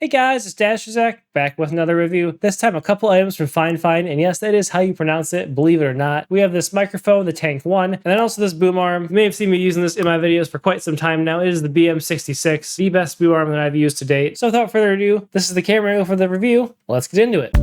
Hey guys, it's Dashzak back with another review. This time a couple items from Fine, and yes, that is how you pronounce it, believe it or not. We have this microphone, the Tank 1, and then also this boom arm. You may have seen me using this in my videos for quite some time now. It is the BM66, the best boom arm that I've used to date. So without further ado, this is the camera angle for the review. Let's get into it.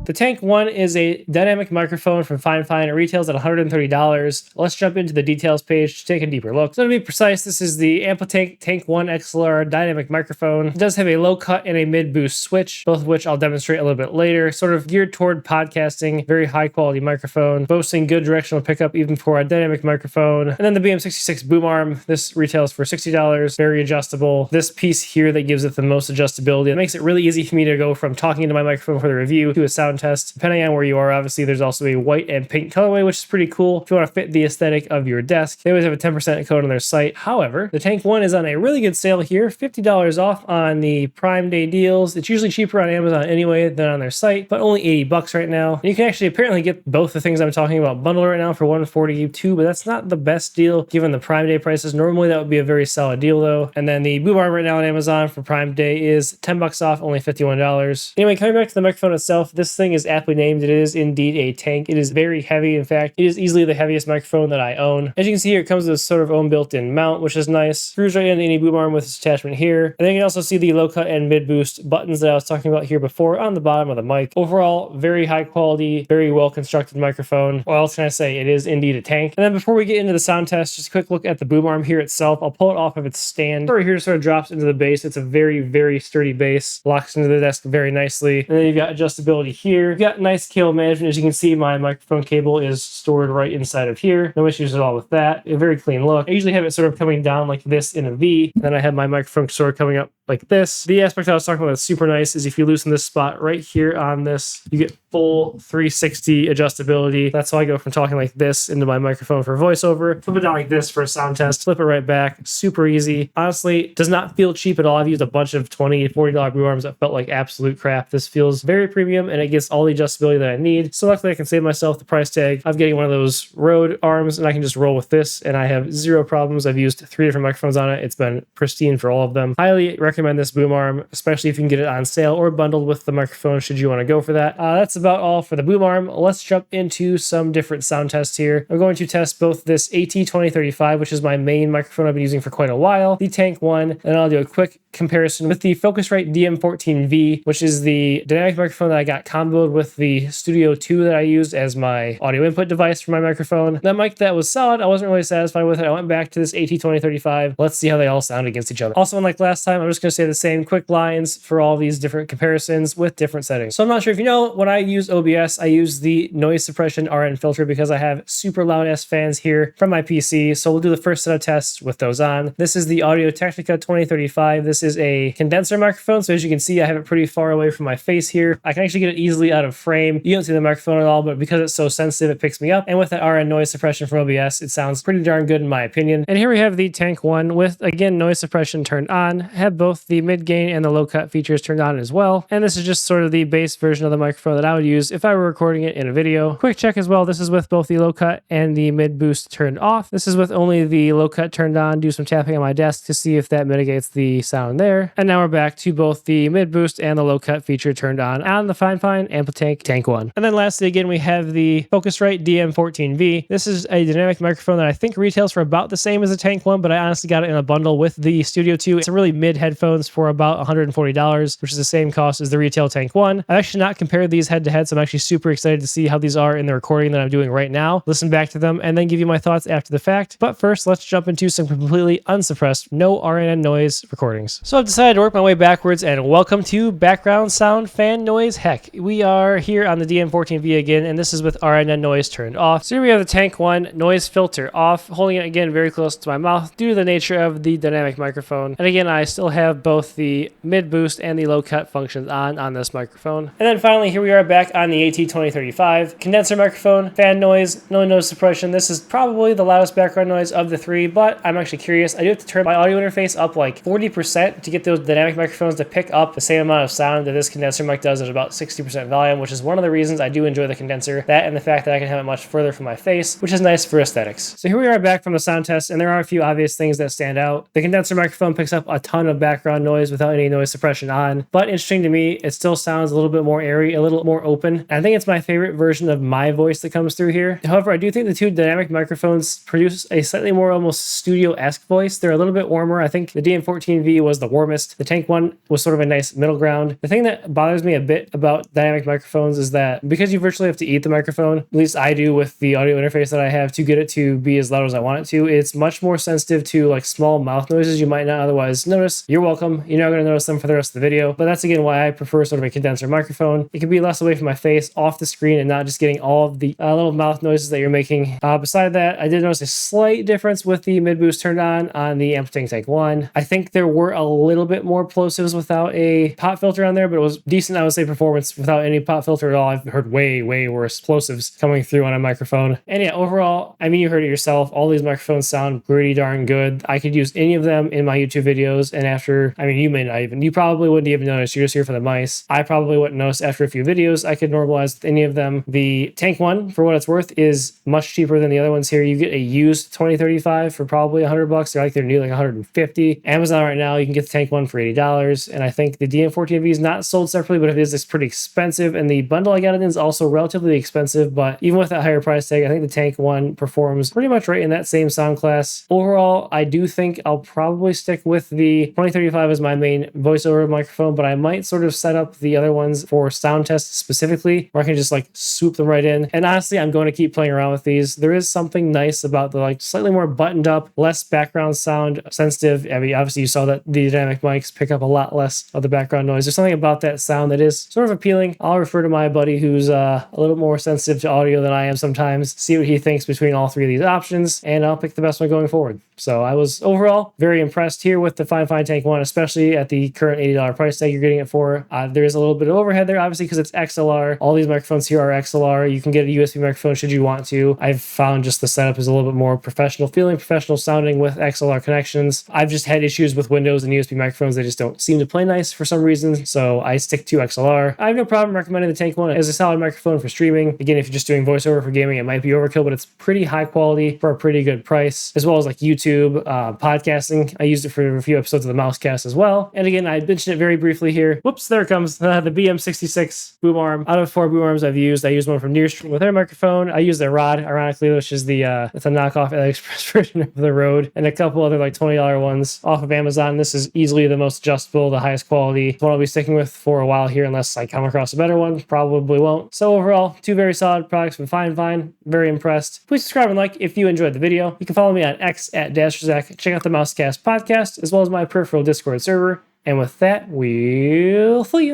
The Tank 1 is a dynamic microphone from Fine. It retails at $130. Let's jump into the details page to take a deeper look. So to be precise, this is the Amplitank Tank 1 XLR dynamic microphone. It does have a low cut and a mid boost switch, both of which I'll demonstrate a little bit later. Sort of geared toward podcasting, very high quality microphone, boasting good directional pickup even for a dynamic microphone. And then the BM66 boom arm. This retails for $60, very adjustable. This piece here that gives it the most adjustability. It makes it really easy for me to go from talking into my microphone for the review to a sound test. Depending on where you are, obviously there's also a white and pink colorway, which is pretty cool if you want to fit the aesthetic of your desk. They always have a 10% code on their site. However, the Tank 1 is on a really good sale here, $50 off on the Prime Day deals. It's usually cheaper on Amazon anyway than on their site, but only $80 right now. And you can actually apparently get both the things I'm talking about bundled right now for $142, but that's not the best deal given the Prime Day prices. Normally that would be a very solid deal though. And then the boom arm right now on Amazon for Prime Day is $10 off, only $51. Anyway, coming back to the microphone itself, this thing is aptly named. It is indeed a tank. It is very heavy. In fact, it is easily the heaviest microphone that I own. As you can see here, it comes with a sort of own built-in mount, which is nice. Screws right into any boom arm with this attachment here. And then you can also see the low cut and mid boost buttons that I was talking about here before on the bottom of the mic. Overall, very high quality, very well constructed microphone. What else can I say? It is indeed a tank. And then before we get into the sound test, just a quick look at the boom arm here itself. I'll pull it off of its stand. Right here sort of drops into the base. It's a very, very sturdy base. Locks into the desk very nicely. And then you've got adjustability here. You've got nice cable management. As you can see, my microphone cable is stored right inside of here. No issues at all with that. A very clean look. I usually have it sort of coming down like this in a V. And then I have my microphone sort of coming up like this. The aspect I was talking about that's super nice is if you loosen this spot right here on this, you get full 360 adjustability. That's how I go from talking like this into my microphone for voiceover. Flip it down like this for a sound test. Flip it right back. Super easy. Honestly, does not feel cheap at all. I've used a bunch of $20, $40 boom arms that felt like absolute crap. This feels very premium and it gets all the adjustability that I need. So luckily I can save myself the price tag of getting one of those Rode arms and I can just roll with this and I have zero problems. I've used 3 different microphones on it. It's been pristine for all of them. Highly recommend this boom arm, especially if you can get it on sale or bundled with the microphone should you want to go for that. That's about all for the boom arm. Let's jump into some different sound tests here. I'm going to test both this AT2035, which is my main microphone I've been using for quite a while, the Tank 1, and I'll do a quick comparison with the Focusrite DM14V, which is the dynamic microphone that I got comboed with the Studio 2 that I used as my audio input device for my microphone. That mic that was solid, I wasn't really satisfied with it. I went back to this AT2035. Let's see how they all sound against each other. Also, unlike last time, I'm just going to say the same quick lines for all these different comparisons with different settings. So I'm not sure if you know, when I use OBS, I use the noise suppression RN filter because I have super loud ass fans here from my PC. So we'll do the first set of tests with those on. This is the Audio Technica 2035. This is a condenser microphone. So as you can see, I have it pretty far away from my face here. I can actually get it easily out of frame. You don't see the microphone at all, but because it's so sensitive, it picks me up. And with that RN noise suppression from OBS, it sounds pretty darn good in my opinion. And here we have the Tank 1 with, again, noise suppression turned on. Have both the mid gain and the low cut features turned on as well. And this is just sort of the base version of the microphone that I would use if I were recording it in a video. Quick check as well. This is with both the low cut and the mid boost turned off. This is with only the low cut turned on. Do some tapping on my desk to see if that mitigates the sound there. And now we're back to both the mid boost and the low cut feature turned on the Fine Amplitank Tank 1. And then lastly, again, we have the Focusrite DM14V. This is a dynamic microphone that I think retails for about the same as the Tank 1, but I honestly got it in a bundle with the Studio 2. It's a really mid headphones for about $140, which is the same cost as the retail Tank 1. I've actually not compared these head to head, so I'm actually super excited to see how these are in the recording that I'm doing right now. Listen back to them and then give you my thoughts after the fact. But first, let's jump into some completely unsuppressed, no RNN noise recordings. So I've decided to work my way backwards and welcome to background sound fan noise. Heck, we are here on the DM14V again, and this is with RNN noise turned off. So here we have the Tank 1 noise filter off, holding it again very close to my mouth due to the nature of the dynamic microphone. And again, I still have both the mid boost and the low cut functions on this microphone. And then finally, here we are back on the AT2035 condenser microphone, fan noise, no noise suppression. This is probably the loudest background noise of the three, but I'm actually curious. I do have to turn my audio interface up like 40% to get those dynamic microphones to pick up the same amount of sound that this condenser mic does at about 60% 100% volume, which is one of the reasons I do enjoy the condenser. That and the fact that I can have it much further from my face, which is nice for aesthetics. So here we are back from the sound test, and there are a few obvious things that stand out. The condenser microphone picks up a ton of background noise without any noise suppression on, but interesting to me, it still sounds a little bit more airy, a little more open. And I think it's my favorite version of my voice that comes through here. However, I do think the two dynamic microphones produce a slightly more almost studio-esque voice. They're a little bit warmer. I think the DM14V was the warmest. The Tank One was sort of a nice middle ground. The thing that bothers me a bit about dynamic microphones is that because you virtually have to eat the microphone, at least I do with the audio interface that I have to get it to be as loud as I want it to, it's much more sensitive to like small mouth noises you might not otherwise notice. You're welcome. You're not going to notice them for the rest of the video, but that's again why I prefer sort of a condenser microphone. It can be less away from my face, off the screen, and not just getting all of the little mouth noises that you're making. Beside that, I did notice a slight difference with the mid boost turned on the Amplitank Tank 1. I think there were a little bit more plosives without a pop filter on there, but it was decent, I would say, performance without any pop filter at all. I've heard way worse plosives coming through on a microphone. And yeah, overall, I mean, you heard it yourself. All these microphones sound pretty darn good. I could use any of them in my YouTube videos, and after, I mean, you probably wouldn't even notice. You're just here for the mice. I probably wouldn't notice after a few videos. I could normalize with any of them. The Tank One, for what it's worth, is much cheaper than the other ones here. You get a used 2035 for probably $100. They're new, like 150. Amazon right now, you can get the Tank One for $80. And I think the DM14V is not sold separately, but it is, it's pretty expensive. And the bundle I got it in is also relatively expensive, but even with that higher price tag, I think the Tank One performs pretty much right in that same sound class. Overall, I do think I'll probably stick with the 2035 as my main voiceover microphone, but I might sort of set up the other ones for sound tests specifically, where I can just like swoop them right in. And honestly, I'm going to keep playing around with these. There is something nice about the like slightly more buttoned up, less background sound sensitive. I mean, obviously you saw that the dynamic mics pick up a lot less of the background noise. There's something about that sound that is sort of appealing. I'll refer to my buddy who's a little more sensitive to audio than I am sometimes, see what he thinks between all three of these options, and I'll pick the best one going forward. So I was overall very impressed here with the Fine Tank One, especially at the current $80 price tag you're getting it for. There is a little bit of overhead there, obviously, because it's XLR. All these microphones here are XLR. You can get a USB microphone should you want to. I've found just the setup is a little bit more professional feeling, professional sounding with XLR connections. I've just had issues with Windows and USB microphones. They just don't seem to play nice for some reason, so I stick to XLR. I have no problem recommending the Tank One as a solid microphone for streaming. Again, if you're just doing voiceover for gaming, it might be overkill, but it's pretty high quality for a pretty good price, as well as like YouTube, podcasting. I used it for a few episodes of the Mousecast as well. And again, I mentioned it very briefly here. Whoops, there it comes. The BM66 boom arm. Out of 4 boom arms I've used, I used one from Nearstream with their microphone. I used their Rod, ironically, which is it's a knockoff AliExpress version of the Rode, and a couple other like $20 ones off of Amazon. This is easily the most adjustable, the highest quality. It's one I'll be sticking with for a while here, unless I come across a better one. Probably won't. So overall, 2 very solid products from Fine. Very impressed. Please subscribe and like if you enjoyed the video. You can follow me on X at DasherZach. Check out the Mousecast podcast, as well as my peripheral Discord server. And with that, we'll see you.